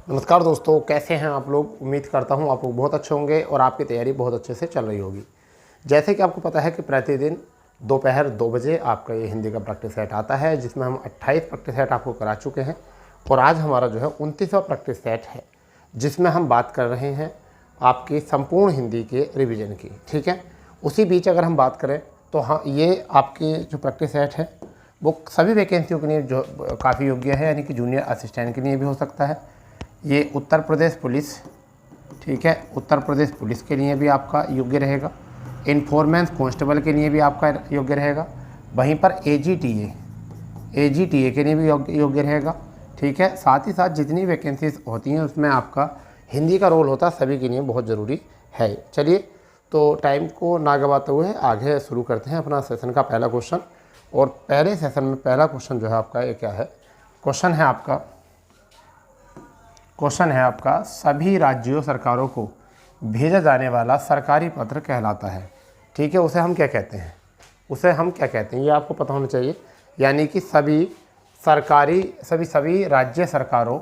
नमस्कार दोस्तों, कैसे हैं आप लोग। उम्मीद करता हूं आप लोग बहुत अच्छे होंगे और आपकी तैयारी बहुत अच्छे से चल रही होगी। जैसे कि आपको पता है कि प्रतिदिन दोपहर 2 बजे आपका ये हिंदी का प्रैक्टिस सेट आता है, जिसमें हम 28 प्रैक्टिस सेट आपको करा चुके हैं और आज हमारा जो है 29वां प्रैक्टिस सेट है, जिसमें हम बात कर रहे हैं आपकी संपूर्ण हिंदी के रिविज़न की। ठीक है, उसी बीच अगर हम बात करें तो हाँ, ये आपकी जो प्रैक्टिस सेट है वो सभी वैकेंसियों के लिए जो काफ़ी योग्य है, यानी कि जूनियर असिस्टेंट के लिए भी हो सकता है। ये उत्तर प्रदेश पुलिस, ठीक है, उत्तर प्रदेश पुलिस के लिए भी आपका योग्य रहेगा। इन्फॉर्मेंस कांस्टेबल के लिए भी आपका योग्य रहेगा। वहीं पर एजीटीए के लिए भी योग्य रहेगा। ठीक है, साथ ही साथ जितनी वैकेंसीज होती हैं उसमें आपका हिंदी का रोल होता है, सभी के लिए बहुत ज़रूरी है। चलिए, तो टाइम को ना गवाते हुए आगे शुरू करते हैं अपना सेशन का पहला क्वेश्चन। और पहले सेशन में पहला क्वेश्चन जो है आपका ये क्या है, क्वेश्चन है आपका सभी राज्यों सरकारों को भेजा जाने वाला सरकारी पत्र कहलाता है। ठीक है, उसे हम क्या कहते हैं, ये आपको पता होना चाहिए। यानी कि सभी राज्य सरकारों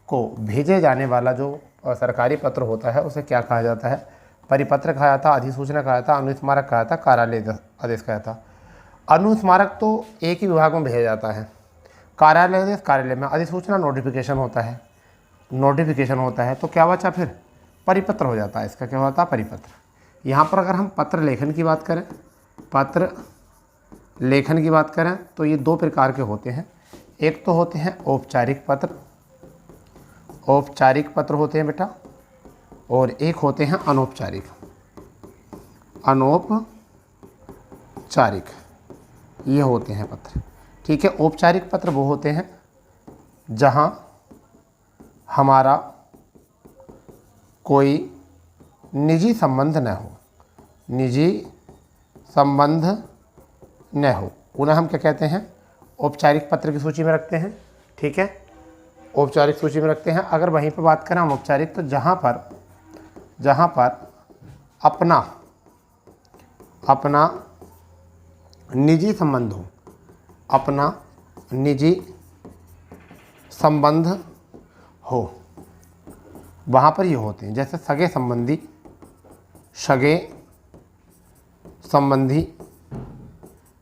को भेजे जाने वाला जो सरकारी पत्र होता है उसे क्या कहा जाता है। परिपत्र कहा जाता, अधिसूचना कहा जाता, अनुस्मारक कहा जाता, कार्यालय आदेश कहा जाता। अनुस्मारक तो एक ही विभाग में भेजा जाता है, कार्यालय आदेश कार्यालय में, अधिसूचना नोटिफिकेशन होता है। तो क्या बचा फिर, परिपत्र हो जाता है। इसका क्या होता है, परिपत्र। यहाँ पर अगर हम पत्र लेखन की बात करें तो ये दो प्रकार के होते हैं। एक तो होते हैं औपचारिक पत्र होते हैं बेटा, और एक होते हैं अनौपचारिक। ये होते हैं पत्र। ठीक है, औपचारिक पत्र वो होते हैं जहाँ हमारा कोई निजी संबंध न हो, उन्हें हम क्या कहते हैं, औपचारिक पत्र की सूची में रखते हैं। ठीक है, औपचारिक सूची में रखते हैं। अगर वहीं पर बात करें हम औपचारिक, तो जहाँ पर अपना निजी संबंध हो, वहाँ पर ये होते हैं। जैसे सगे संबंधी,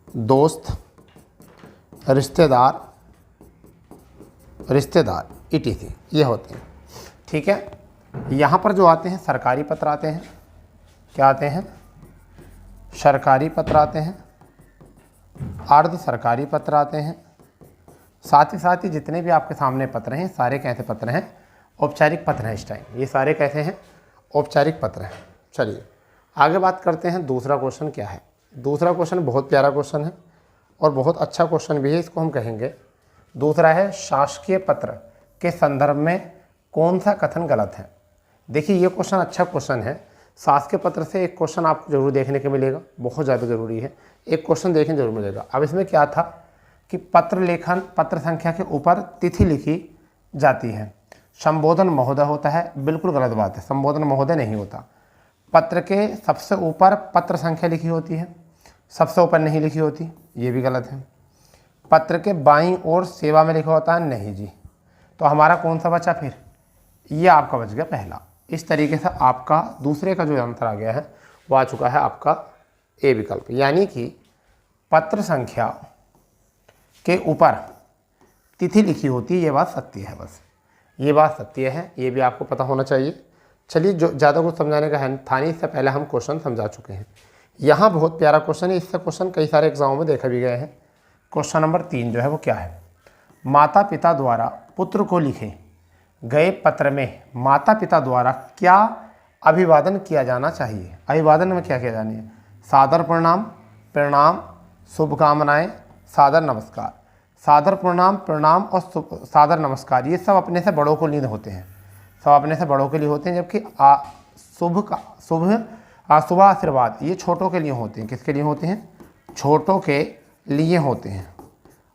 दोस्त, रिश्तेदार etc. ये होते हैं। ठीक है, यहाँ पर जो आते हैं सरकारी पत्र आते हैं, क्या आते हैं, सरकारी पत्र आते हैं, अर्ध सरकारी पत्र आते हैं। साथ ही जितने भी आपके सामने पत्र हैं सारे कैसे पत्र हैं, औपचारिक पत्र हैं। इस टाइम ये सारे कैसे हैं, औपचारिक पत्र हैं। चलिए आगे बात करते हैं। दूसरा क्वेश्चन क्या है, दूसरा क्वेश्चन बहुत प्यारा क्वेश्चन है और बहुत अच्छा क्वेश्चन भी है, इसको हम कहेंगे। दूसरा है शासकीय पत्र के संदर्भ में कौन सा कथन गलत है। देखिए ये क्वेश्चन अच्छा क्वेश्चन है। शासकीय पत्र से एक क्वेश्चन आपको जरूर देखने को मिलेगा, बहुत ज़्यादा ज़रूरी है, एक क्वेश्चन देखने जरूर मिलेगा। अब इसमें क्या था कि पत्र संख्या के ऊपर तिथि लिखी जाती है, संबोधन महोदय होता है। बिल्कुल गलत बात है, संबोधन महोदय नहीं होता। पत्र के सबसे ऊपर पत्र संख्या लिखी होती है, सबसे ऊपर नहीं लिखी होती, ये भी गलत है। पत्र के बाईं ओर सेवा में लिखा होता है, नहीं जी। तो हमारा कौन सा बचा फिर, ये आपका बच गया पहला। इस तरीके से आपका दूसरे का जो आंसर आ गया है वो आ चुका है आपका ए विकल्प। यानी कि पत्र संख्या के ऊपर तिथि लिखी होती है, ये बात सत्य है। बस ये बात सत्य है, ये भी आपको पता होना चाहिए। चलिए, जो ज़्यादा कुछ समझाने का है था नहीं, इससे पहले हम क्वेश्चन समझा चुके हैं। यहाँ बहुत प्यारा क्वेश्चन है, इससे क्वेश्चन कई सारे एग्जामों में देखा भी गए हैं। क्वेश्चन नंबर 3 जो है वो क्या है, माता पिता द्वारा पुत्र को लिखे गए पत्र में माता पिता द्वारा क्या अभिवादन किया जाना चाहिए। अभिवादन में क्या किया जाना है, सादर प्रणाम, शुभकामनाएं, सादर नमस्कार। सादर प्रणाम और सादर नमस्कार ये सब अपने से बड़ों को लिए होते हैं, जबकि शुभ आशीर्वाद ये छोटों के लिए होते हैं। किसके लिए होते हैं, छोटों के लिए होते हैं,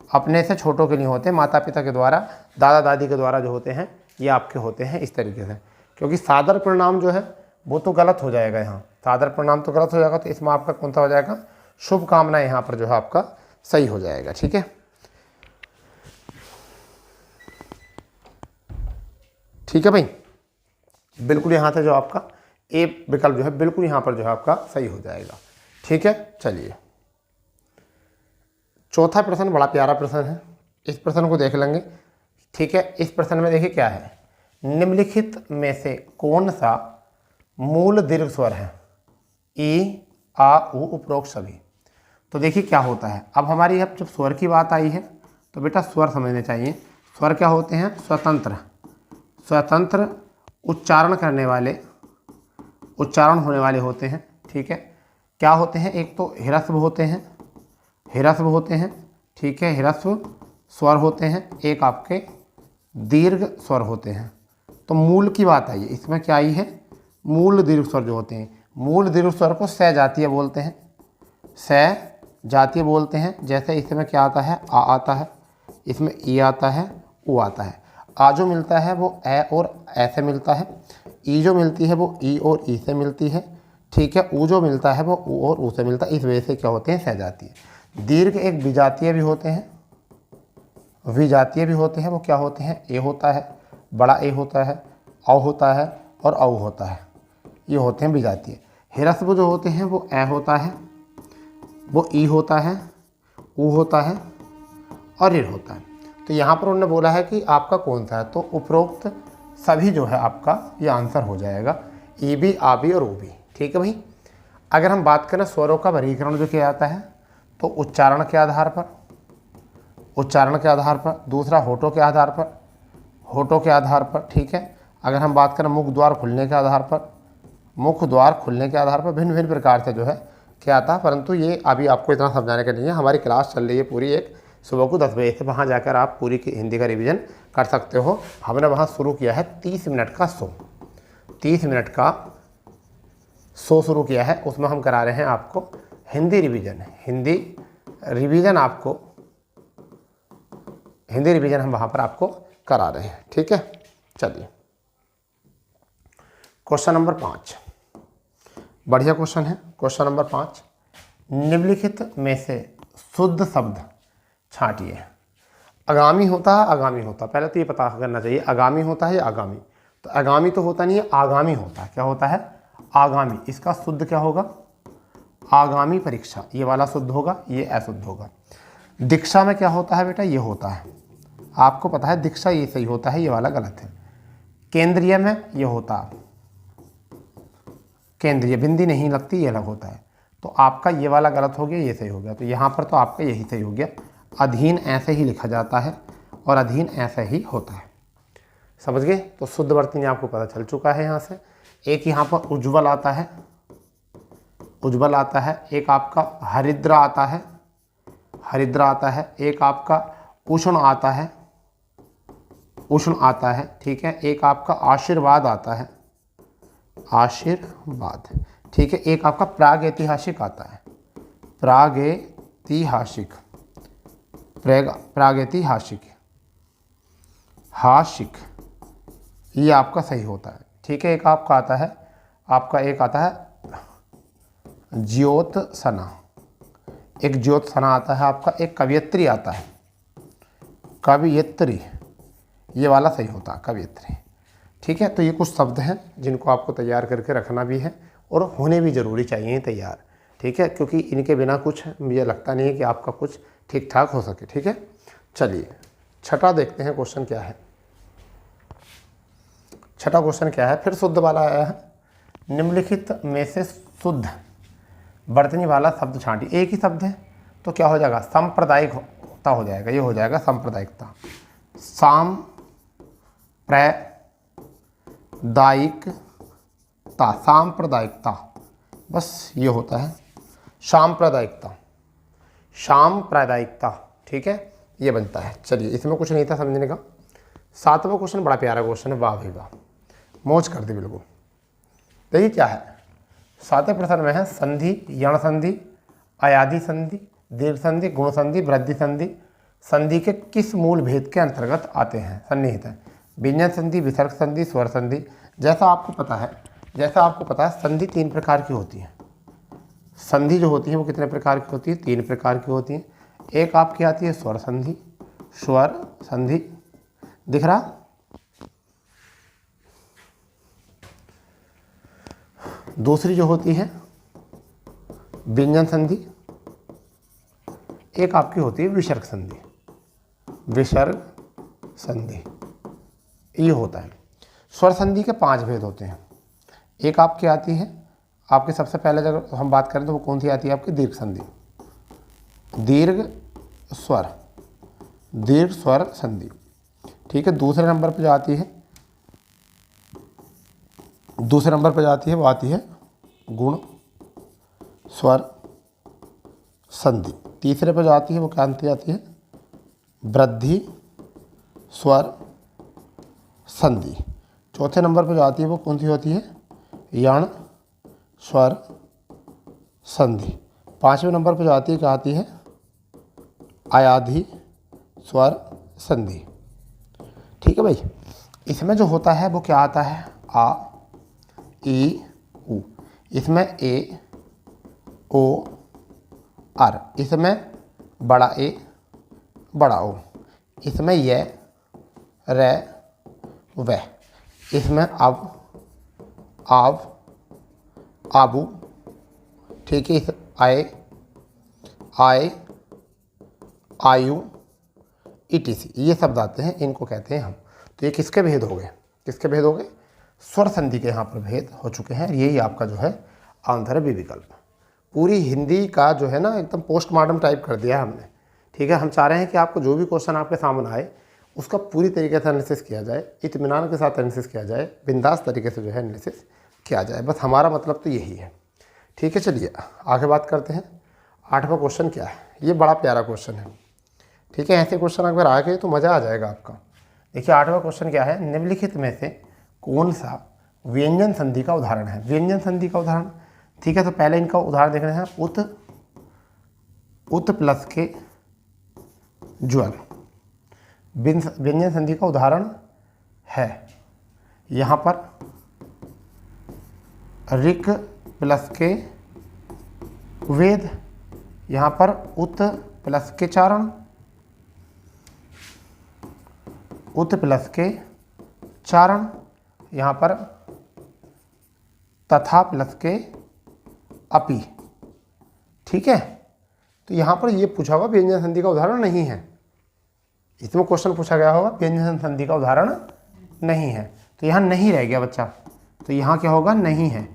अपने से छोटों के लिए होते हैं। माता पिता के द्वारा, दादा दादी के द्वारा जो होते हैं ये आपके होते हैं इस तरीके से। क्योंकि सादर प्रणाम जो है वो तो गलत हो जाएगा, यहाँ सादर प्रणाम तो गलत हो जाएगा, तो इसमें आपका कौन सा हो जाएगा, शुभकामनाएं यहाँ पर जो है आपका सही हो जाएगा। ठीक है, ठीक है भाई, बिल्कुल यहाँ से जो आपका ए विकल्प जो है बिल्कुल यहाँ पर जो है आपका सही हो जाएगा। ठीक है, चलिए चौथा प्रश्न बड़ा प्यारा प्रश्न है, इस प्रश्न को देख लेंगे। ठीक है, इस प्रश्न में देखिए क्या है, निम्नलिखित में से कौन सा मूल दीर्घ स्वर है, ई आ उ उपरोक्त सभी। तो देखिए क्या होता है, अब हमारी अब जब स्वर की बात आई है तो बेटा स्वर समझने चाहिए। स्वर क्या होते हैं, स्वतंत्र स्वतंत्र उच्चारण करने वाले, उच्चारण होने वाले होते हैं। ठीक है, क्या होते हैं, एक तो ह्रस्व होते हैं, ह्रस्व होते हैं। ठीक है, ह्रस्व स्वर होते हैं, एक आपके दीर्घ स्वर होते हैं। तो मूल की बात आई है, इसमें क्या आई है, मूल दीर्घ स्वर जो होते हैं, मूल दीर्घ स्वर को सहजातीय बोलते हैं, सहजातीय बोलते हैं। जैसे इसमें क्या आता है, आ आता है, इसमें ई आता है, उ आता है। आ जो मिलता है वो ए और ए से मिलता है, ई जो मिलती है वो ई और ई से मिलती है। ठीक है, उ जो मिलता है वो उ और उ से मिलता है। इस वजह से क्या होते हैं, सहजातीय। दीर्घ एक विजातीय भी होते हैं, विजातीय भी होते हैं। वो क्या होते हैं, ए होता है, बड़ा ए होता है, औ होता है और औ होता है, ये होते हैं विजातीय। ह्रस्व जो होते हैं वो ए होता है, वो ई होता है, उ होता है और ऋ होता है। तो यहाँ पर उन्होंने बोला है कि आपका कौन सा है, तो उपरोक्त सभी जो है आपका ये आंसर हो जाएगा, ई भी, आ भी और उ भी। ठीक है भाई, अगर हम बात करें स्वरों का वर्गीकरण जो किया जाता है तो उच्चारण के आधार पर, उच्चारण के आधार पर, दूसरा होठों के आधार पर, होठों के आधार पर। ठीक है, अगर हम बात करें मुख द्वार खुलने के आधार पर, मुख द्वार खुलने के आधार पर भिन्न भिन्न प्रकार से जो है क्या आता है। परंतु ये अभी आपको इतना समझाने का नहीं है, हमारी क्लास चल रही है पूरी एक सुबह को 10 बजे से, वहाँ जाकर आप पूरी की हिंदी का रिवीजन कर सकते हो। हमने वहाँ शुरू किया है 30 मिनट का 100, 30 मिनट का 100 शुरू किया है, उसमें हम करा रहे हैं आपको हिंदी रिवीजन। हिंदी रिवीजन आपको, हिंदी रिवीजन हम वहाँ पर आपको करा रहे हैं। ठीक है, चलिए क्वेश्चन नंबर 5, बढ़िया क्वेश्चन है। क्वेश्चन नंबर 5, निम्नलिखित में से शुद्ध शब्द छांटिए। आगामी होता है, आगामी होता है, पहले तो ये पता करना चाहिए आगामी होता है या आगामी। तो आगामी तो होता नहीं है, आगामी होता है। क्या होता है, आगामी। इसका शुद्ध क्या होगा, आगामी परीक्षा, ये वाला शुद्ध होगा, ये अशुद्ध होगा। दीक्षा में क्या होता है बेटा, ये होता है, आपको पता है दीक्षा ये सही होता है, ये वाला गलत है। केंद्रीय में ये होता है, केंद्रीय बिंदी नहीं लगती, ये अलग होता है। तो आपका ये वाला गलत हो गया, ये सही हो गया। तो यहाँ पर तो आपका यही सही हो गया। अधीन ऐसे ही लिखा जाता है और अधीन ऐसे ही होता है, समझ गए। तो शुद्ध वर्तनी आपको पता चल चुका है। यहाँ से एक यहाँ पर उज्ज्वल आता है, उज्ज्वल आता है। एक आपका हरिद्र आता है, हरिद्र आता है। एक आपका उष्ण आता है, उष्ण आता है। ठीक है, एक आपका आशीर्वाद आता है, आशीर्वाद। ठीक है, एक आपका प्रागैतिहासिक आता है, प्रागैतिहासिक, प्रागैतिहासिक, हासिक, ये आपका सही होता है। ठीक है, एक आपका आता है, आपका एक आता है ज्योत्सना, एक ज्योत्सना आता है आपका। एक कवियत्री आता है, कवियत्री, ये वाला सही होता है, कवियत्री। ठीक है, तो ये कुछ शब्द हैं जिनको आपको तैयार करके रखना भी है और होने भी ज़रूरी चाहिए तैयार। ठीक है, क्योंकि इनके बिना कुछ मुझे लगता नहीं है कि आपका कुछ ठीक ठाक हो सके। ठीक है, चलिए छठा देखते हैं क्वेश्चन क्या है। छठा क्वेश्चन क्या है, फिर शुद्ध वाला आया है। निम्नलिखित में से शुद्ध वर्तनी वाला शब्द छांटिए। एक ही शब्द है तो क्या हो जाएगा, सांप्रदायिकता हो जाएगा, ये हो जाएगा सांप्रदायिकता, सांप्रदायिकता, सांप्रदायिकता, बस ये होता है सांप्रदायिकता, सांप्रदायिकता। ठीक है, ये बनता है। चलिए इसमें कुछ नहीं था समझने का। सातवां क्वेश्चन बड़ा प्यारा क्वेश्चन है, वाह भाई वाह, मौज कर दी बिल्कुल। देखिए क्या है, सातवें प्रश्न में है संधि, यण संधि, अयादि संधि, दीर्घ संधि, गुण संधि, वृद्धि संधि संधि के किस मूल भेद के अंतर्गत आते हैं, सन्निहित है। व्यंजन संधि, विसर्ग संधि, स्वर संधि। जैसा आपको पता है, संधि 3 प्रकार की होती है। संधि जो होती है वो कितने प्रकार की होती है, 3 प्रकार की होती है। एक आपकी आती है स्वर संधि, स्वर संधि, दिख रहा, दूसरी जो होती है व्यंजन संधि, एक आपकी होती है विसर्ग संधि। विसर्ग संधि ये होता है। स्वर संधि के 5 भेद होते हैं। एक आपकी आती है, आपके सबसे पहले जब हम बात करें तो वो कौन सी आती है आपकी? दीर्घ संधि, दीर्घ स्वर संधि। ठीक है। दूसरे नंबर पर जो आती है, वो आती है गुण स्वर संधि। तीसरे पर जो आती है वो क्या आती है? वृद्धि स्वर संधि। चौथे नंबर पर जो आती है वो कौन सी होती है? यण स्वर संधि। 5वें नंबर पर जो आती है क्या आती है? आयाधी स्वर संधि। ठीक है भाई। इसमें जो होता है वो क्या आता है? आ, ई, उ। इसमें ए, ओ, अर। इसमें बड़ा ए, बड़ा ओ। इसमें य, रे, वह। इसमें अब, आव, आबू। ठीक है। इस आए, आयु, इटीसी, ये शब्द आते हैं, इनको कहते हैं हम। तो ये किसके भेद हो गए? किसके भेद हो गए? स्वर संधि के यहाँ पर भेद हो चुके हैं। यही आपका जो है आंसर है बी विकल्प। पूरी हिंदी का जो है ना एकदम पोस्टमार्टम टाइप कर दिया है हमने। ठीक है। हम चाह रहे हैं कि आपको जो भी क्वेश्चन आपके सामने आए उसका पूरी तरीके से एनालिसिस किया जाए, इत्मीनान के साथ एनालिसिस किया जाए, बिंदास तरीके से जो है एनालिसिस किया जाए। बस हमारा मतलब तो यही है। ठीक है। चलिए आगे बात करते हैं। 8वां क्वेश्चन क्या है? ये बड़ा प्यारा क्वेश्चन है। ठीक है। ऐसे क्वेश्चन अगर आ गए तो मज़ा आ जाएगा आपका। देखिए 8वां क्वेश्चन क्या है? निम्नलिखित में से कौन सा व्यंजन संधि का उदाहरण है? व्यंजन संधि का उदाहरण। ठीक है। तो पहले इनका उदाहरण देख रहे हैं। उत प्लस के ज्वल व्यंजन संधि का उदाहरण है। यहाँ पर ऋक प्लस के वेद, यहाँ पर उत प्लस के चारण, उत प्लस के चारण, यहाँ पर तथा प्लस के अपि। ठीक है। तो यहाँ पर ये पूछा होगा व्यंजन संधि का उदाहरण नहीं है। इसमें क्वेश्चन पूछा गया होगा व्यंजन संधि का उदाहरण नहीं है, तो यहाँ नहीं रह गया बच्चा। तो यहाँ क्या होगा? नहीं है,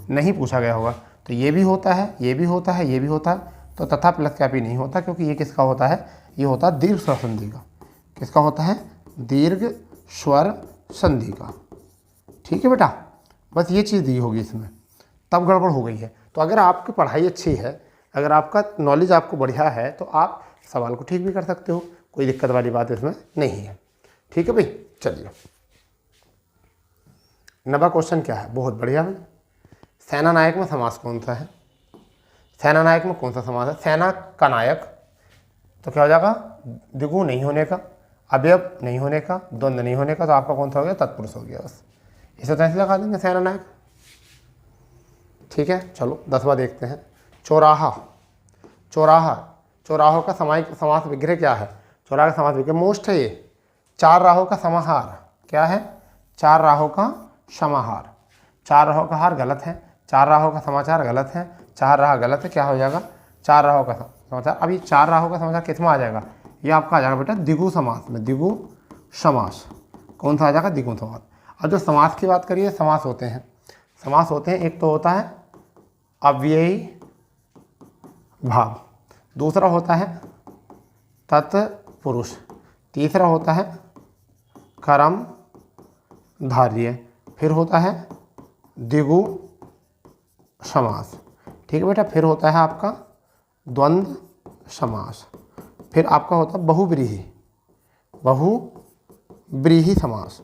नहीं पूछा गया होगा। तो ये भी होता है, ये भी होता है, ये भी होता है। तो तथा प्लस के अपि नहीं होता, क्योंकि ये किसका होता है? ये होता है दीर्घ स्वर संधि का। किसका होता है? दीर्घ स्वर संधि का। ठीक है बेटा। बस ये चीज़ दी होगी इसमें, तब गड़बड़ हो गई है। तो अगर आपकी पढ़ाई अच्छी है, अगर आपका नॉलेज आपको बढ़िया है, तो आप सवाल को ठीक भी कर सकते हो। कोई दिक्कत वाली बात इसमें नहीं है। ठीक है भाई। चलिए 9वां क्वेश्चन क्या है? बहुत बढ़िया भाई। सेना नायक में समास कौन सा है? सेना नायक में कौन सा समास है? सेना का नायक तो क्या हो जाएगा? द्विगु नहीं होने का, अवयव नहीं होने का, द्वंद्व नहीं होने का। तो आपका कौन सा हो गया? तत्पुरुष हो गया। बस इसे तो ऐसे लगा देंगे सेना नायक। ठीक है। चलो 10वां देखते हैं। चौराहा। चौराहा, चौराहों का समास विग्रह क्या है? चौराहा का समास विग्रह मोस्ट है ये। 4 राहों का समाहार क्या है? 4 राहों का समाहार। 4 राहों का हार गलत है, 4 राहों का समाचार गलत है, 4 राह गलत है। क्या हो जाएगा? 4 राहों का समाचार। अब ये 4 राहों का समाचार किस में आ जाएगा? ये आपका आ जाएगा बेटा द्विगु समास में। द्विगु समास कौन सा आ जाएगा? द्विगु समास। अब जो समास की बात करिए, समास होते हैं, समास होते हैं। एक तो होता है अव्ययी भाव, दूसरा होता है तत्पुरुष, तीसरा होता है कर्म धार्य, फिर होता है द्विगु समास। ठीक है बेटा। फिर होता है आपका द्वंद्व समास, फिर आपका होता है बहुव्रीहि समास।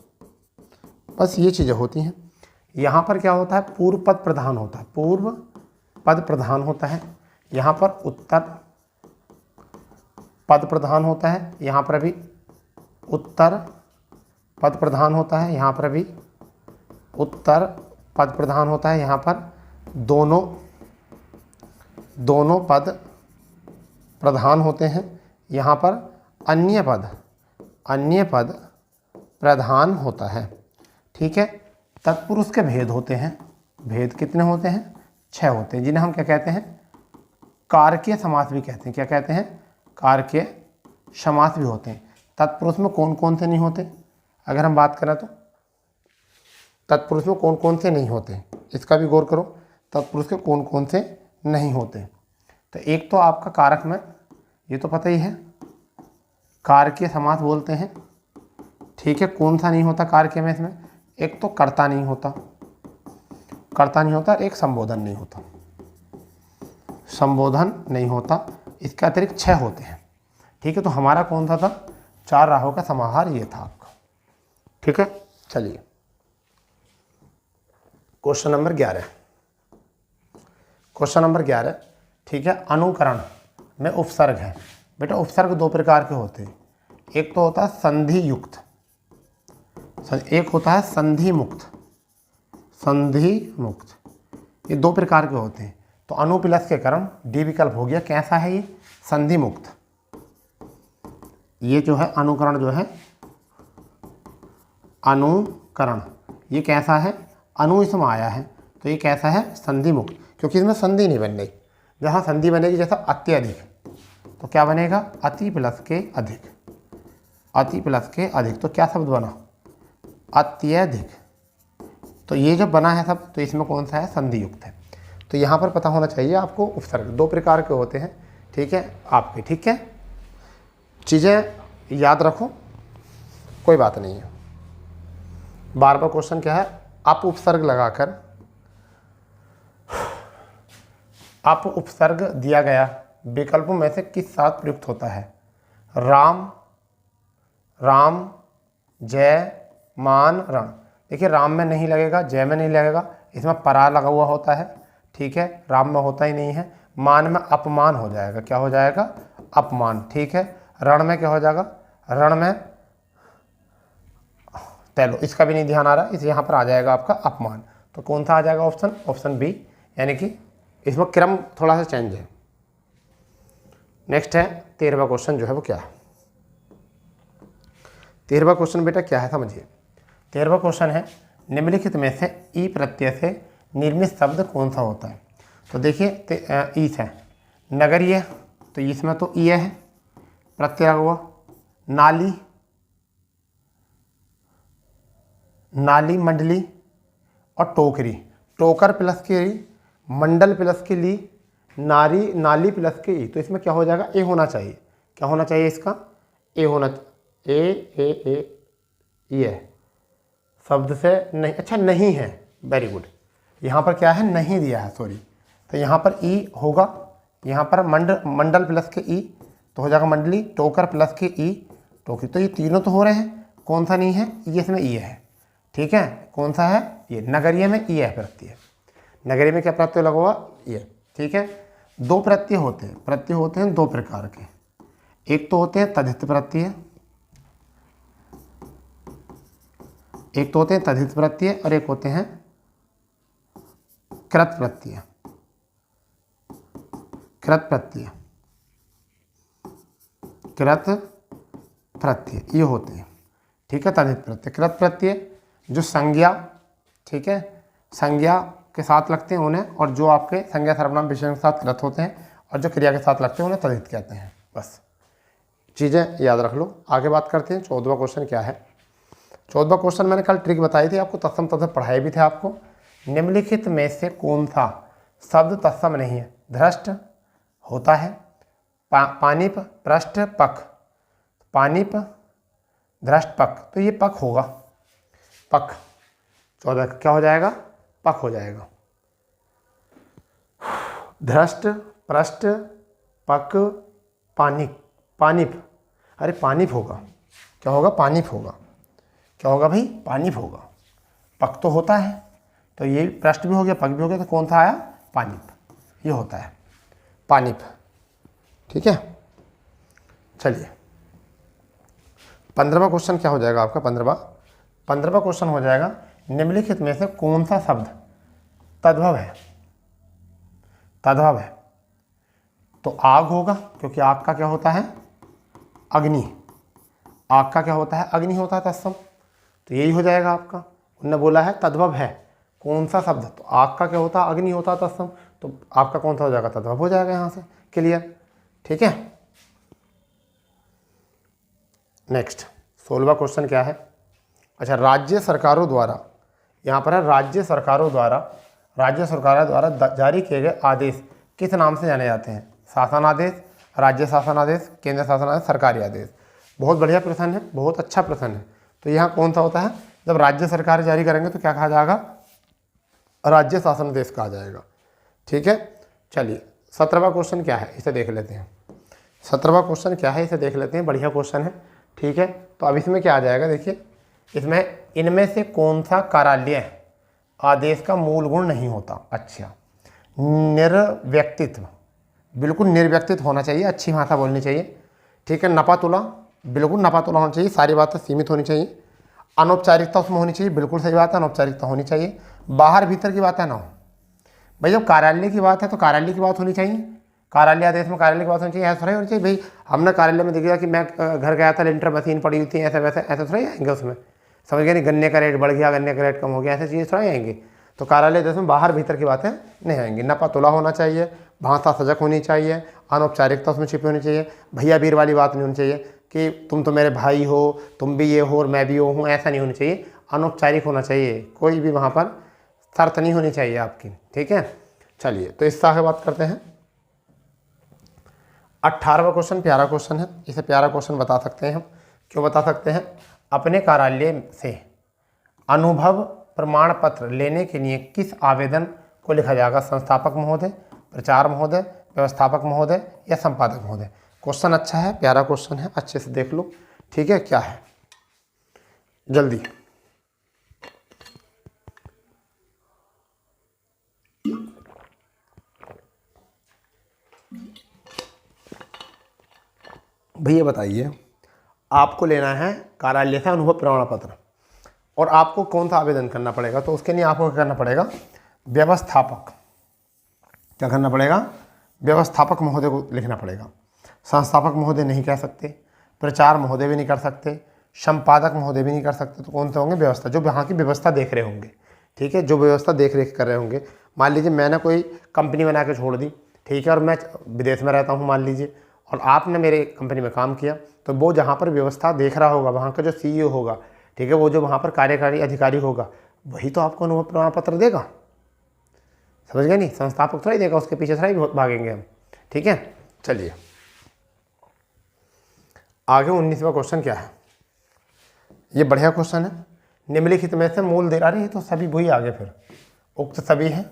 बस ये चीज़ें होती हैं। यहाँ पर क्या होता है? पूर्व पद प्रधान होता है, पूर्व पद प्रधान होता है। यहाँ पर उत्तर पद प्रधान होता है, यहाँ पर भी उत्तर पद प्रधान होता है, यहाँ पर भी उत्तर पद प्रधान होता है। यहाँ पर दोनों पद प्रधान होते हैं। यहाँ पर अन्य पद प्रधान होता है। ठीक है। तत्पुरुष के भेद होते हैं, भेद कितने होते हैं? 6 होते हैं, जिन्हें हम क्या कहते हैं? कारकीय समास भी कहते हैं। क्या कहते हैं? कारकीय समास भी होते हैं। तत्पुरुष में कौन कौन से नहीं होते? अगर हम बात करें तो तत्पुरुष में कौन कौन से नहीं होते, इसका भी गौर करो। तत्पुरुष के कौन कौन से नहीं होते? तो एक तो आपका कारक में, ये तो पता ही है, कारकीय समास बोलते हैं। ठीक है, कौन सा नहीं होता कारकीय में? इसमें एक तो कर्ता नहीं होता, कर्ता नहीं होता, एक संबोधन नहीं होता, संबोधन नहीं होता। इसके अतिरिक्त 6 होते हैं। ठीक है, तो हमारा कौन सा था? 4 राहों का समाहार ये था आपका। ठीक है, चलिए क्वेश्चन नंबर 11। क्वेश्चन नंबर 11, ठीक है, अनुकरण में उपसर्ग है। बेटा उपसर्ग 2 प्रकार के होते हैं, एक तो होता है संधि युक्त, एक होता है संधि मुक्त। संधि मुक्त, ये 2 प्रकार के होते हैं। तो अनु प्लस के कर्म, डी विकल्प हो गया। कैसा है ये? संधि मुक्त। ये जो है अनुकरण जो है, अनुकरण, ये कैसा है? अनु इसमें आया है, तो ये कैसा है? संधि मुक्त, क्योंकि इसमें संधि नहीं बन रही। जहाँ संधि बनेगी, जैसा अत्यधिक, तो क्या बनेगा? अति प्लस के अधिक, अति प्लस के अधिक, तो क्या शब्द बना? अत्यधिक। तो ये जब बना है सब, तो इसमें कौन सा है? संधि युक्त है। तो यहाँ पर पता होना चाहिए आपको, उपसर्ग 2 प्रकार के होते हैं। ठीक है आपके, ठीक है, चीज़ें याद रखो, कोई बात नहीं है। बार बार क्वेश्चन क्या है? अप उपसर्ग लगाकर, अप उपसर्ग दिया गया विकल्पों में से किस साथ प्रयुक्त होता है? राम, राम, जय, मान, रण। देखिए राम में नहीं लगेगा, जय में नहीं लगेगा, इसमें परा लगा हुआ होता है। ठीक है, राम में होता ही नहीं है। मान में अपमान हो जाएगा, क्या हो जाएगा? अपमान। ठीक है, रण में क्या हो जाएगा? रण में चलो इसका भी नहीं ध्यान आ रहा, इस यहाँ पर आ जाएगा आपका अपमान। तो कौन सा आ जाएगा ऑप्शन? ऑप्शन बी, यानी कि इसमें क्रम थोड़ा सा चेंज है। नेक्स्ट है 13वां क्वेश्चन, जो है वो क्या है? 13वां क्वेश्चन बेटा क्या है, समझिए। 13वां क्वेश्चन है, निम्नलिखित में से ई प्रत्यय से निर्मित शब्द कौन सा होता है? तो देखिए ई है नगरीय, तो इसमें तो ई है प्रत्यय हुआ। नाली, नाली, मंडली और टोकरी, टोकर प्लस के री, मंडल प्लस के ली, नारी, नाली प्लस के ई, तो इसमें क्या हो जाएगा? ए होना चाहिए। क्या होना चाहिए इसका? ए होना, ए ये शब्द से नहीं, अच्छा नहीं है, वेरी गुड। यहाँ पर क्या है? नहीं दिया है, सॉरी। तो यहाँ पर ई होगा, यहाँ पर मंडल प्लस के ई, तो हो जाएगा मंडली, टोकर प्लस के ई, टोकरी। तो ये तीनों तो हो रहे हैं, कौन सा नहीं है? ये इसमें ई है। ठीक है, कौन सा है? ये नगरीय में ई है प्रत्यय। नगरीय में क्या प्रत्यय लगा हुआ? ये। ठीक है, 2 प्रत्यय होते हैं, प्रत्यय होते हैं 2 प्रकार के। एक तो होते हैं तद्धित प्रत्यय, एक तो होते हैं तद्धित प्रत्यय और एक होते हैं कृत प्रत्यय। कृत प्रत्यय, कृत प्रत्यय ये होते हैं। ठीक है, तद्धित प्रत्यय। कृत प्रत्यय जो संज्ञा, ठीक है, संज्ञा के साथ लगते हैं उन्हें, और जो आपके संज्ञा सर्वनाम विशेषण के साथ कृत होते हैं, और जो क्रिया के साथ लगते हैं उन्हें तद्धित कहते हैं। बस चीज़ें याद रख लो। आगे बात करते हैं। 14वां क्वेश्चन क्या है? 14वां क्वेश्चन मैंने कल ट्रिक बताई थी आपको, तत्सम तत्सम पढ़ाए भी थे आपको। निम्नलिखित में से कौन सा शब्द तत्सम नहीं है? धृष्ट होता है, पानिप, पृष्ठ, पक। पानिप, धृष्ट, पक, तो ये पक होगा, पक। 14 क्या हो जाएगा? पक हो जाएगा। धृष्ट, पृष्ठ, पक, पानिप, पानिप, अरे पानिप होगा, क्या होगा? पानिप होगा। क्या होगा भाई? पानिप होगा। पक तो होता है, तो ये पृष्ठ भी हो गया, पक भी हो गया, तो कौन सा आया? पानिप, ये होता है पानिप। ठीक है, चलिए 15वां क्वेश्चन क्या हो जाएगा आपका? 15वां क्वेश्चन हो जाएगा, निम्नलिखित में से कौन सा शब्द तद्भव है? तद्भव है तो आग होगा, क्योंकि आग का क्या होता है? अग्नि। आग का क्या होता है? अग्नि होता है तत्सम, तो यही हो जाएगा आपका। उन्होंने बोला है तद्भव है, कौन सा शब्द, तो आग का क्या होता, अग्नि होता तत्सम, तो आपका कौन सा हो जाएगा, तद्भव हो जाएगा यहाँ से। क्लियर, ठीक है। नेक्स्ट 16वां क्वेश्चन क्या है। अच्छा, राज्य सरकारों द्वारा, यहाँ पर है राज्य सरकारों द्वारा जारी किए गए आदेश किस नाम से जाने जाते हैं। शासन आदेश, राज्य शासन आदेश, केंद्र शासन आदेश, सरकारी आदेश। बहुत बढ़िया प्रश्न है, बहुत अच्छा प्रश्न है। तो यहाँ कौन सा होता है, जब राज्य सरकार जारी करेंगे तो क्या कहा जाएगा, राज्य शासन आदेश कहा जाएगा। ठीक है, चलिए 17वां क्वेश्चन क्या है, इसे देख लेते हैं। 17वां क्वेश्चन क्या है, इसे देख लेते हैं, बढ़िया क्वेश्चन है। ठीक है, तो अब इसमें क्या आ जाएगा, देखिए इसमें इनमें से कौन सा कार्यालय आदेश का मूल गुण नहीं होता। अच्छा, निर्व्यक्तित्व, बिल्कुल निर्व्यक्तित्व होना चाहिए, अच्छी भाषा बोलनी चाहिए। ठीक है, नपातुला, बिल्कुल नपातुला होना चाहिए, सारी बातें सीमित होनी चाहिए। अनौपचारिकता उसमें होनी चाहिए, बिल्कुल सही बात है, अनौपचारिकता होनी चाहिए। बाहर भीतर की बात है ना हो भाई, जब कार्यालय की बात है तो कार्यालय की बात होनी चाहिए, कार्यालय आदेश में कार्यालय की बात होनी चाहिए। ऐसा थोड़ा होनी चाहिए भाई हमने कार्यालय में देखा कि मैं घर गया था, लिंटर मशीन पड़ी हुई थी, ऐसा वैसे, ऐसा थोड़ा आएंगे उसमें, समझ गए नहीं, गन्ने का रेट बढ़ गया, गन्ने का रेट कम हो गया, ऐसी चीज़ें थोड़ा आएंगी। तो कार्यालय आदेश में बाहर भीतर की बातें नहीं आएंगी। नपातुला होना चाहिए, भाषा सजग होनी चाहिए, अनौपचारिकता उसमें छिपी होनी चाहिए, भैया वीर वाली बात नहीं होनी चाहिए कि तुम तो मेरे भाई हो, तुम भी ये हो और मैं भी वो हूँ, ऐसा नहीं होनी चाहिए। अनौपचारिक होना चाहिए, कोई भी वहाँ पर शर्त नहीं होनी चाहिए आपकी। ठीक है, चलिए तो इससे आगे बात करते हैं। 18वां क्वेश्चन प्यारा क्वेश्चन है, इसे प्यारा क्वेश्चन बता सकते हैं हम। क्यों बता सकते हैं, अपने कार्यालय से अनुभव प्रमाण पत्र लेने के लिए किस आवेदन को लिखा जाएगा। संस्थापक महोदय, प्रचार महोदय, व्यवस्थापक महोदय या संपादक महोदय। क्वेश्चन अच्छा है, प्यारा क्वेश्चन है, अच्छे से देख लो। ठीक है, क्या है जल्दी, भैया बताइए, आपको लेना है कार्यालय से अनुभव प्रमाण पत्र और आपको कौन सा आवेदन करना पड़ेगा। तो उसके लिए आपको क्या करना पड़ेगा, व्यवस्थापक, क्या करना पड़ेगा, व्यवस्थापक महोदय को लिखना पड़ेगा। संस्थापक महोदय नहीं कह सकते, प्रचार महोदय भी नहीं कर सकते, संपादक महोदय भी नहीं कर सकते। तो कौन से होंगे, व्यवस्था, जो यहाँ की व्यवस्था देख रहे होंगे। ठीक है, जो व्यवस्था देख रेख कर रहे होंगे। मान लीजिए मैंने कोई कंपनी बना के छोड़ दी, ठीक है, और मैं विदेश में रहता हूँ मान लीजिए, और आपने मेरे कंपनी में काम किया, तो वो जहाँ पर व्यवस्था देख रहा होगा, वहाँ का जो CEO होगा, ठीक है, वो जो वहाँ पर कार्यकारी अधिकारी होगा, वही तो आपको अनुभव प्रमाण पत्र देगा। समझ गए नहीं, संस्थापक थोड़ा ही देगा, उसके पीछे थोड़ा ही भागेंगे हम। ठीक है, चलिए आगे 19वां क्वेश्चन क्या है, ये बढ़िया क्वेश्चन है। निम्नलिखित में से मूल दे, अरे ये तो सभी वही आगे, फिर उक्त सभी है,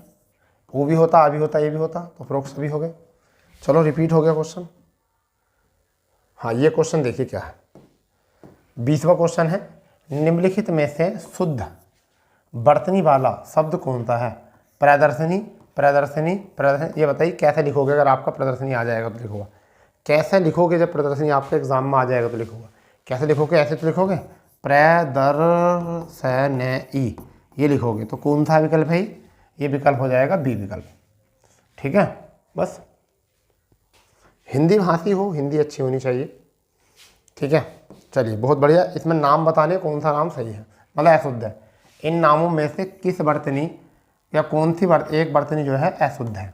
वो भी होता, अभी होता, ये भी होता, तो प्रोक्त सभी हो गए। चलो रिपीट हो गया क्वेश्चन। हाँ, ये क्वेश्चन देखिए क्या है, 20वां क्वेश्चन है। निम्नलिखित में से शुद्ध वर्तनी वाला शब्द कौन सा है। प्रदर्शनी, प्रदर्शनी, प्रदर्शनी। ये बताइए कैसे लिखोगे, अगर आपका प्रदर्शनी आ जाएगा तो लिखोगे कैसे, लिखोगे जब प्रदर्शनी आपके एग्जाम में आ जाएगा तो लिखोगे कैसे, लिखोगे ऐसे तो लिखोगे, प्रदर्शनी, ये लिखोगे। तो कौन सा विकल्प है, ये विकल्प हो जाएगा बी विकल्प। ठीक है, बस हिंदी भाषी हो, हिंदी अच्छी होनी चाहिए। ठीक है, चलिए बहुत बढ़िया। इसमें नाम बताने कौन सा नाम सही है, मतलब अशुद्ध है। इन नामों में से किस वर्तनी या कौन सी एक वर्तनी जो है अशुद्ध है।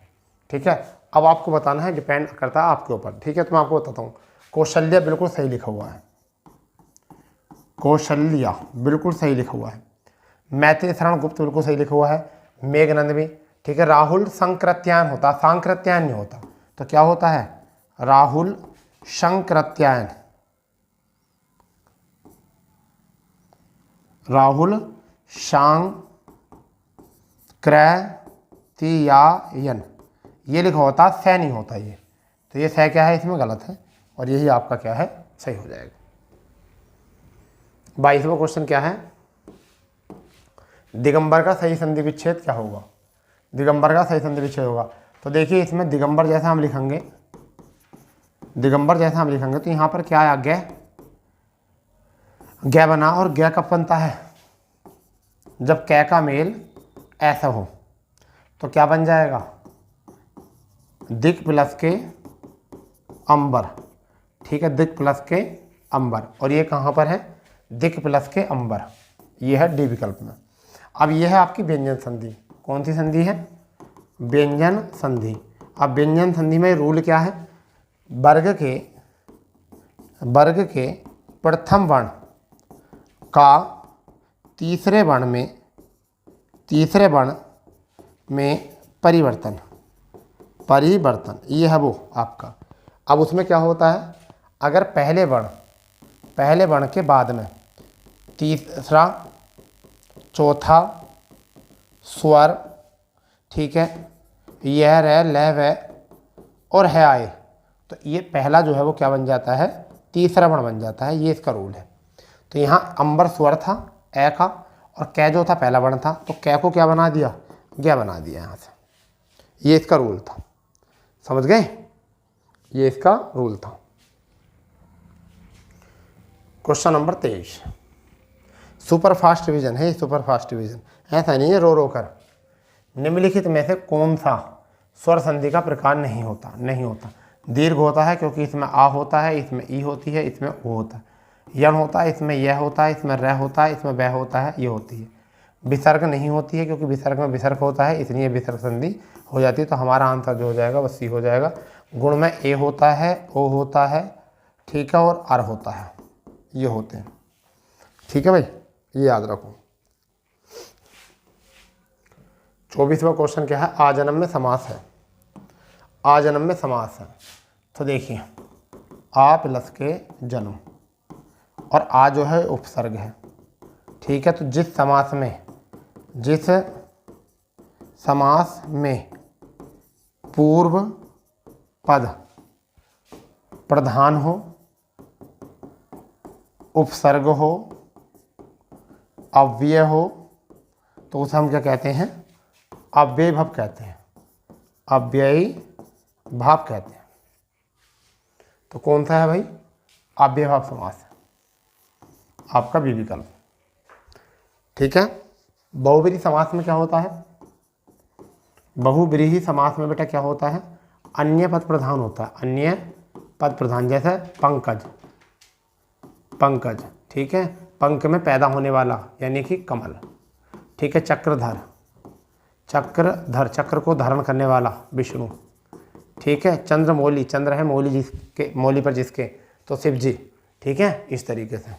ठीक है, अब आपको बताना है, डिपेंड करता है आपके ऊपर। ठीक है, तो मैं आपको बताता हूँ। कौशल्या बिल्कुल सही लिखा हुआ है, कौशल्या बिल्कुल सही लिखा हुआ है। मैत्री शरण गुप्त बिल्कुल सही लिखा हुआ है, मेघनंद भी। ठीक है, राहुल संकृत्यायन होता, सांकृत्यायन नहीं होता, तो क्या होता है, राहुल संकृत्यायन, राहुल सांकृत्यायन, ये लिखा होता, सह नहीं होता ये, तो ये सह क्या है, इसमें गलत है, और यही आपका क्या है, सही हो जाएगा। 22वां क्वेश्चन क्या है, दिगंबर का सही संधि विच्छेद क्या होगा। दिगंबर का सही संधि विच्छेद होगा, तो देखिए इसमें दिगंबर जैसा हम लिखेंगे, दिगंबर जैसा हम लिखेंगे तो यहाँ पर क्या आ गया, गै बना, और गै कब बनता है, जब कै का मेल ऐसा हो, तो क्या बन जाएगा, दिक प्लस के अंबर। ठीक है, दिक प्लस के अंबर, और ये कहाँ पर है, दिक प्लस के अंबर, ये है डी विकल्प में। अब यह है आपकी व्यंजन संधि। कौन सी संधि है? व्यंजन संधि। अब व्यंजन संधि में रूल क्या है? वर्ग के प्रथम वर्ण का तीसरे वर्ण में परिवर्तन, ये है वो आपका। अब उसमें क्या होता है, अगर पहले वर्ण के बाद में तीसरा चौथा स्वर, ठीक है, यह रह लह वह और है आए, तो ये पहला जो है वो क्या बन जाता है? तीसरा वर्ण बन जाता है। ये इसका रूल है। तो यहाँ अंबर स्वर था ए का, और कै जो था पहला वर्ण था, तो कै को क्या बना दिया? ज्ञ बना दिया यहाँ से। ये इसका रूल था, समझ गए? ये इसका रूल था। क्वेश्चन नंबर 23, सुपरफास्ट डिवीजन है। सुपरफास्ट डिवीजन ऐसा नहीं है रो रो कर। निम्नलिखित में से कौन सा स्वर संधि का प्रकार नहीं होता? दीर्घ होता है क्योंकि इसमें आ होता है, इसमें ई होती है, इसमें ओ होता है। यण होता है, इसमें यह होता है, इसमें र होता है, इसमें वह होता है, ये होती है। विसर्ग नहीं होती है क्योंकि विसर्ग में विसर्ग होता है, इसलिए विसर्ग संधि हो जाती है। तो हमारा आंसर जो हो जाएगा वो सी हो जाएगा। गुण में ए होता है, ओ होता है, ठीक है, और अर होता है, ये होते हैं। ठीक है भाई, ये याद रखो। 24वां क्वेश्चन क्या है? आजन्म में समास है। आजन्म में समास है तो देखिए, आ प्लस के जन्म, और आ जो है उपसर्ग है, ठीक है। तो जिस समास में पूर्व पद प्रधान हो, उपसर्ग हो, अव्यय हो, तो उसे हम क्या कहते हैं? अव्ययी भाव कहते हैं। अव्ययी भाव कहते हैं। तो कौन सा है भाई? अव्ययी भाव समास है, आपका बी विकल्प। ठीक है। बहुव्रीहि समास में क्या होता है? बहुव्रीहि समास में बेटा क्या होता है? अन्य पद प्रधान होता है। अन्य पद प्रधान, जैसे पंकज, ठीक है, पंख में पैदा होने वाला यानी कि कमल, ठीक है। चक्रधर, चक्र को धारण करने वाला विष्णु, ठीक है। चंद्रमौली, चंद्र है मौली पर जिसके, तो शिव जी, ठीक है। इस तरीके से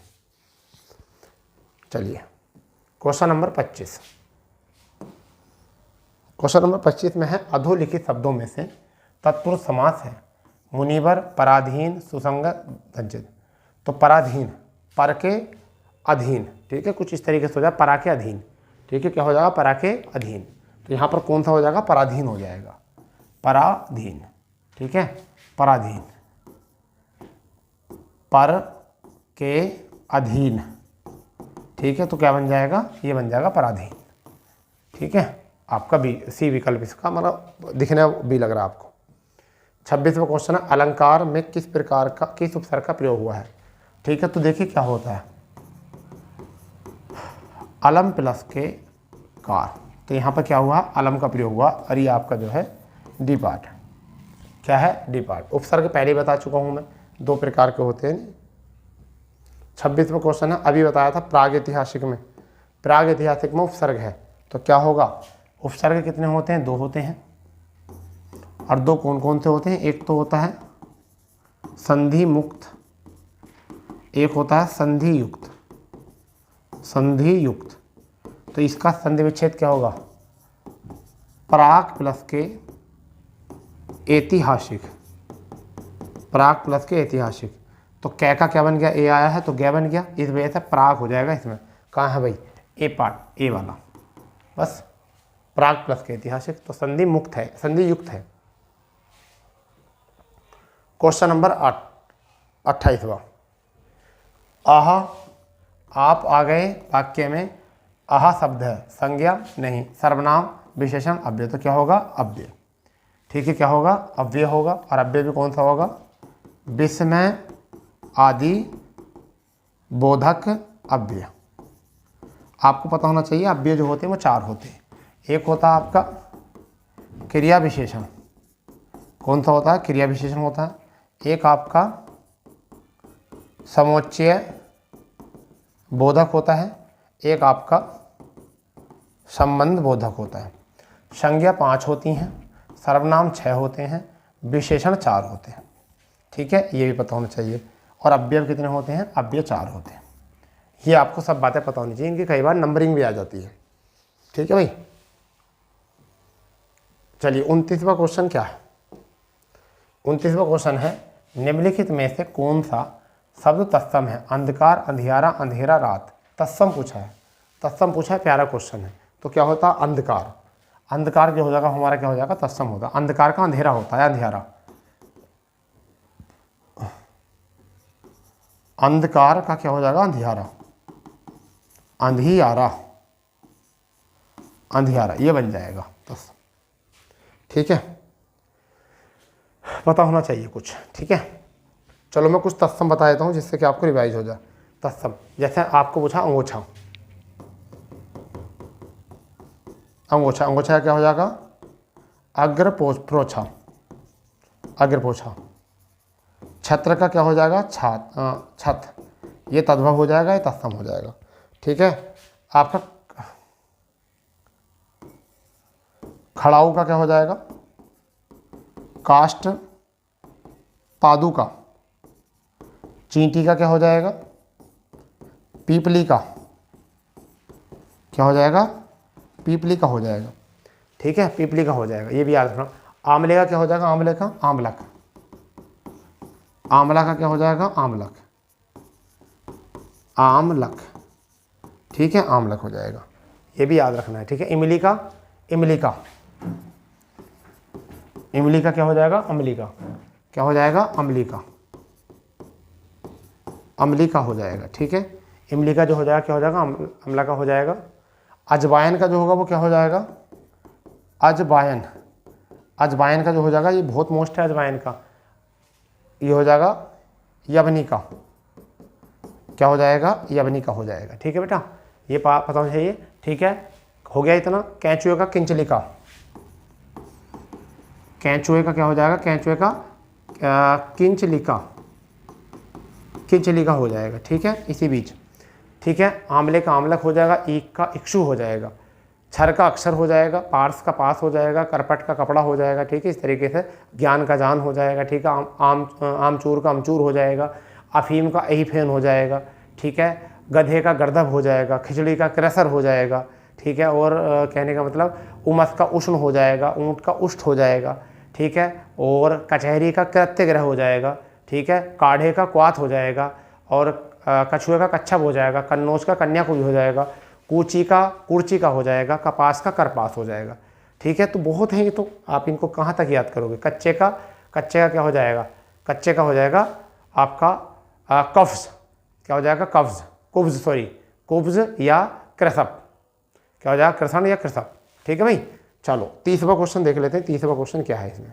चलिए क्वेश्चन नंबर 25। क्वेश्चन नंबर 25 में है अधोलिखित शब्दों में से तत्पुरुष समास है। मुनिवर, पराधीन, सुसंगत, धज्जित। तो पराधीन, पर के अधीन, ठीक है, कुछ इस तरीके से हो जाए, परा के अधीन, ठीक है। क्या हो जाएगा? परा के अधीन। तो यहाँ पर कौन सा हो जाएगा? पराधीन हो जाएगा। पराधीन, ठीक है, पराधीन, पर के अधीन, ठीक है। तो क्या बन जाएगा? ये बन जाएगा पराधीन, ठीक है। आपका बी, सी विकल्प इसका, मतलब दिखने बी लग रहा है आपको। 26वां क्वेश्चन है अलंकार में किस उपसर्ग का प्रयोग हुआ है? ठीक है। तो देखिए क्या होता है, अलम प्लस के कार, तो यहाँ पर क्या हुआ? अलम का प्रयोग हुआ, और ये आपका जो है डी पार्ट। क्या है? D part. उपसर्ग पहले ही बता चुका हूँ मैं, दो प्रकार के होते हैं। 26वां क्वेश्चन है, अभी बताया था प्रागैतिहासिक में उपसर्ग है, तो क्या होगा? उपसर्ग कितने होते हैं? 2 होते हैं। और 2 कौन कौन से होते हैं? एक तो होता है संधि मुक्त, एक होता है संधि युक्त। तो इसका संधि विच्छेद क्या होगा? प्राक प्लस के ऐतिहासिक। तो कै का क्या बन गया? ए आया है तो कै बन गया, इस वजह से प्राक हो जाएगा इसमें। कहाँ है भाई? ए पार्ट, ए वाला, बस प्राक प्लस के ऐतिहासिक। तो संधि मुक्त है, संधि युक्त है। क्वेश्चन नंबर 28वां, आह, आप आ गए वाक्य में आह शब्द है, संज्ञा नहीं, सर्वनाम, विशेषण, अव्यय। तो क्या होगा? अव्यय, ठीक है। क्या होगा? अव्यय होगा। और अव्यय भी कौन सा होगा? विस्मय आदि बोधक अव्यय। आपको पता होना चाहिए अव्यय जो होते हैं वो 4 होते हैं। एक होता है आपका क्रिया विशेषण, कौन सा होता है? क्रिया विशेषण होता है। एक आपका समोच्चय बोधक होता है, एक आपका संबंध बोधक होता है। संज्ञा 5 होती हैं, सर्वनाम 6 होते हैं, विशेषण 4 होते हैं। ठीक है, ये भी पता होना चाहिए। और अव्यय कितने होते हैं? अव्यय 4 होते हैं। ये आपको सब बातें पता होनी चाहिए, इनकी कई बार नंबरिंग भी आ जाती है। ठीक है भाई, चलिए 29वां क्वेश्चन क्या है? 29वां क्वेश्चन है, निम्नलिखित में से कौन सा शब्द तत्सम है? अंधकार, अंधियारा, अंधेरा, रात। तत्सम पूछा है, तत्सम पूछा है, प्यारा क्वेश्चन है। तो क्या होता है? अंधकार। अंधकार क्या हो जाएगा हमारा? क्या हो जाएगा? तत्सम होगा। अंधकार का अंधेरा होता है, अंधियारा। अंधकार का क्या हो जाएगा? अंधियारा। अंधियारा, अंधियारा, ये बन जाएगा तत्सम। ठीक है, पता होना चाहिए कुछ। ठीक है, चलो मैं कुछ तत्सम बता देता हूँ जिससे कि आपको रिवाइज हो जाए। तत्सम जैसे आपको पूछा अंगोछा, अंगोछा, अंगोछा क्या हो जाएगा? अग्र प्रोछा, अग्र पोछा। छत्र का क्या हो जाएगा? छत, ये तद्भव हो जाएगा, ये तत्सम हो जाएगा। ठीक है, आपका खड़ाऊ का क्या हो जाएगा? काष्ठ, पादुका। चींटी का क्या हो जाएगा? पीपली का, क्या हो जाएगा? पीपली का हो जाएगा। ठीक है, पीपली का हो जाएगा, ये भी याद रखना। आंवले का क्या हो जाएगा? आंवले का आंवलक। आंवला का क्या हो जाएगा? आंवलक, आमलक। ठीक है, आमलक हो जाएगा, ये भी याद रखना है। ठीक है, इमली का इमलिका, इमली का क्या हो जाएगा? अमली का, क्या हो जाएगा? अमली का, अमली का हो जाएगा। ठीक है, इमली का जो हो जाएगा क्या हो जाएगा? अमला का हो जाएगा। अजवाइन का जो होगा वो क्या हो जाएगा? अजवाइन, अजवाइन का जो हो जाएगा, ये बहुत मोस्ट है अजवाइन का, ये हो जाएगा यवनी का, क्या हो जाएगा? यवनी का हो जाएगा। ठीक है बेटा, ये पता होना चाहिए। ठीक है, हो गया इतना। कैंचुए का किंचलिका, कैंचुए का क्या हो जाएगा? कैंचुए का किंचलिका, किंचलिका हो जाएगा। ठीक है, इसी बीच। ठीक है, आंवले का आंवलक हो जाएगा, ईख का इक्षु हो जाएगा, छर का अक्षर हो जाएगा, पार्स का पास हो जाएगा, करपट का कपड़ा हो जाएगा। ठीक है, इस तरीके से ज्ञान का जान हो जाएगा। ठीक है, आमचूर का अमचूर हो जाएगा, अफीम का एहीफेन हो जाएगा। ठीक है, गधे का गर्दभ हो जाएगा, खिचड़ी का क्रसर हो जाएगा। ठीक है, और कहने का मतलब उमस का उष्ण हो जाएगा, ऊँट का उष्ट हो जाएगा। ठीक है, और कचहरी का कृत्यग्रह हो जाएगा। ठीक है, काढ़े का क्वाथ हो जाएगा, और कछुए का कच्छप हो जाएगा, कन्नौज का कन्याकुज हो जाएगा, कूची का कुर्ची का हो जाएगा, कपास का करपास हो जाएगा। ठीक है, तो बहुत है ये, तो आप इनको कहाँ तक याद करोगे? कच्चे का क्या हो जाएगा? कच्चे का हो जाएगा आपका कफ्ज, क्या हो जाएगा? कफ्ज, कुब्ज, सॉरी कुब्ज या कृसप, क्या हो जाएगा? कृषण या कृसप। ठीक है भाई, चलो 30वां क्वेश्चन देख लेते हैं। 30वां क्वेश्चन क्या है इसमें?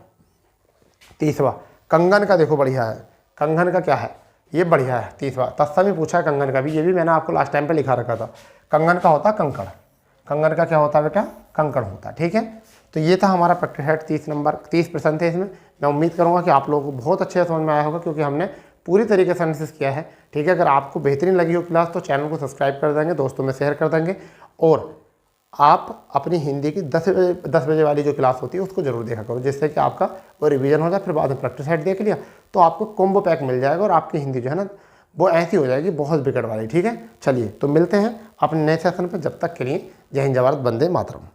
30वां कंगन का, देखो बढ़िया है। कंगन का क्या है? ये बढ़िया है। 30वां तत्सम ही पूछा है कंगन का भी, ये भी मैंने आपको लास्ट टाइम पे लिखा रखा था। कंगन का होता कंकड़, कंगन का क्या होता है बेटा? कंकड़ होता है। ठीक है, तो ये था हमारा प्रैक्टिस सेट। 30 प्रश्न थे इसमें। मैं उम्मीद करूँगा कि आप लोगों को बहुत अच्छे से समझ में आया होगा, क्योंकि हमने पूरी तरीके से एनालिसिस किया है। ठीक है, अगर आपको बेहतरीन लगी हो क्लास तो चैनल को सब्सक्राइब कर देंगे, दोस्तों में शेयर कर देंगे, और आप अपनी हिंदी की 10 बजे वाली जो क्लास होती है उसको जरूर देखा करो, जिससे कि आपका वो रिवीजन हो जाए। फिर बाद में प्रैक्टिस सेट देख लिया तो आपको कॉम्बो पैक मिल जाएगा, और आपकी हिंदी जो है ना वो ऐसी हो जाएगी बहुत बिगड़ वाली। ठीक है, चलिए तो मिलते हैं अपने नए सेशन पर। जब तक के लिए जय हिंद, जय भारत, वंदे मातरम।